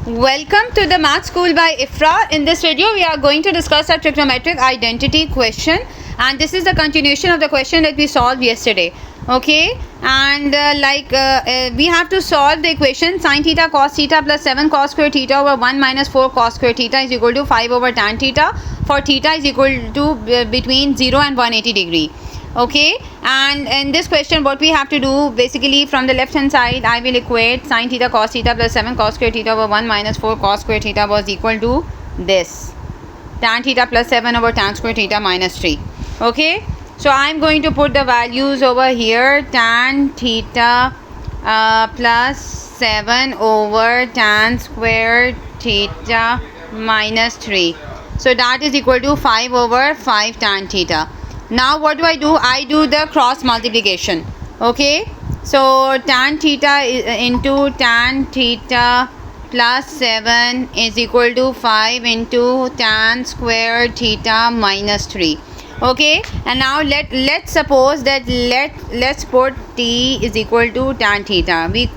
Welcome to the Math School by Ifra. In this video, we are going to discuss a trigonometric identity question, and this is the continuation of the question that we solved yesterday. Okay, and we have to solve the equation sin theta cos theta plus 7 cos square theta over 1 minus 4 cos square theta is equal to 5 over tan theta for theta is equal to between 0 and 180 degree. Okay, and in this question what we have to do, basically from the left hand side I will equate sin theta cos theta plus 7 cos square theta over 1 minus 4 cos square theta was equal to this, tan theta plus 7 over tan square theta minus 3. Okay, so I am going to put the values over here. Tan theta plus 7 over tan square theta minus 3, so that is equal to 5 over 5 tan theta. Now what do? I do the cross multiplication. Okay, so tan theta into tan theta plus 7 is equal to 5 into tan square theta minus 3. Okay, and now let's suppose that let's put t is equal to tan theta. We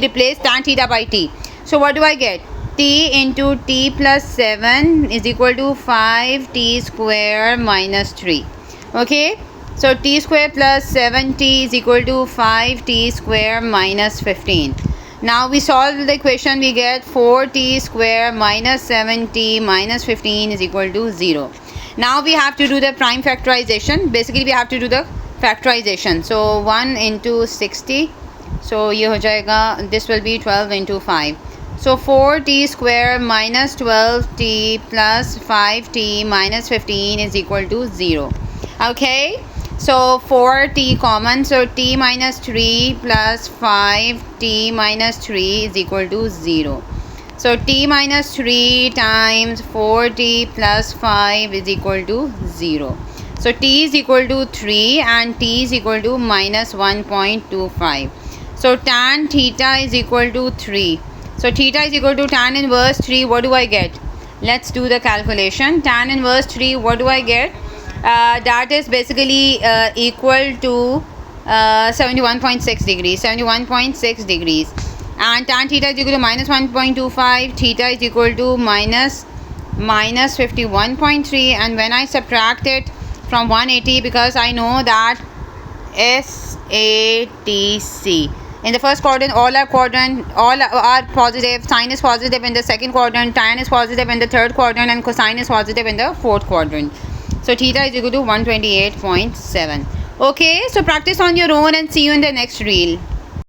replace tan theta by t. So what do I get? T into t plus 7 is equal to 5t square minus 3. Okay, so t square plus 7t is equal to 5t square minus 15. Now we solve the equation, we get 4t square minus 7t minus 15 is equal to 0. Now we have to do the prime factorization. Basically we have to do the factorization. So 1 into 60, so ये हो जाएगा, this will be 12 into 5. So 4t square minus 12t plus 5t minus 15 is equal to 0. Okay, so 4t common, so t minus 3 plus 5t minus 3 is equal to 0. So t minus 3 times 4t plus 5 is equal to 0. So t is equal to 3 and t is equal to minus 1.25. So tan theta is equal to 3. So theta is equal to tan inverse 3. What do I get? Let's do the calculation. Tan inverse 3, what do I get? That is basically equal to 71.6 degrees. 71.6 degrees. And tan theta is equal to minus 1.25. Theta is equal to minus 51.3. And when I subtract it from 180, because I know that SATC. In the first quadrant, all are positive. Sine is positive in the second quadrant, tan is positive in the third quadrant, and cosine is positive in the fourth quadrant. So theta is equal to 128.7. Okay, so practice on your own and see you in the next reel.